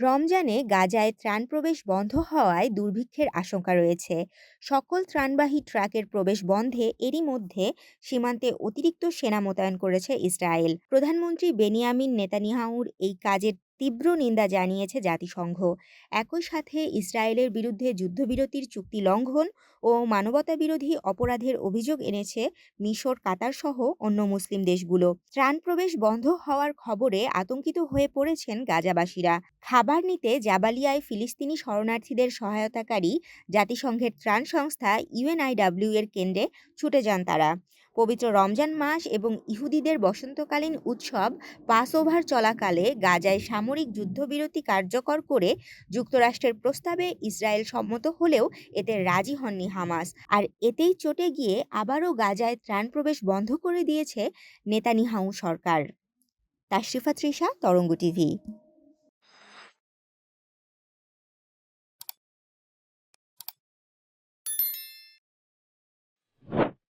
রমজানে গাজায় ত্রাণ প্রবেশ বন্ধ হওয়ায় দুর্ভিক্ষের আশঙ্কা রয়েছে। সকল ত্রাণবাহী ট্রাকের প্রবেশ বন্ধে এরই মধ্যে সীমান্তে অতিরিক্ত সেনা মোতায়েন করেছে ইসরায়েল। প্রধানমন্ত্রী বেনিয়ামিন নেতানিয়াহুর এই কাজের তীব্র নিন্দা জানিয়েছে জাতিসংঘ। একই সাথে ইসরায়েলের বিরুদ্ধে যুদ্ধবিরতির চুক্তি লঙ্ঘন ও মানবতাবিরোধী অপরাধের অভিযোগ এনেছে মিশর, কাতার সহ অন্য মুসলিম দেশগুলো। ত্রাণ প্রবেশ বন্ধ হওয়ার খবরে আতঙ্কিত হয়ে পড়েছেন গাজাবাসীরা। খাবার নিতে জাবালিয়ায় ফিলিস্তিনি শরণার্থীদের সহায়তাকারী জাতিসংঘের ত্রাণ সংস্থা ইউএনআইডব্লিউ এর কেন্দ্রে ছুটে যান তারা। পবিত্র রমজান মাস এবং ইহুদিদের বসন্তকালীন উৎসব পাস ওভার চলাকালে গাজায় সামরিক যুদ্ধবিরতি কার্যকর করে যুক্তরাষ্ট্রের প্রস্তাবে ইসরায়েল সম্মত হলেও এতে রাজি হননি হামাস। আর এতেই চটে গিয়ে আবারও গাজায় ত্রাণ প্রবেশ বন্ধ করে দিয়েছে নেতানিয়াহু সরকার। তাশরিফা তৃষা, তরঙ্গ টিভি।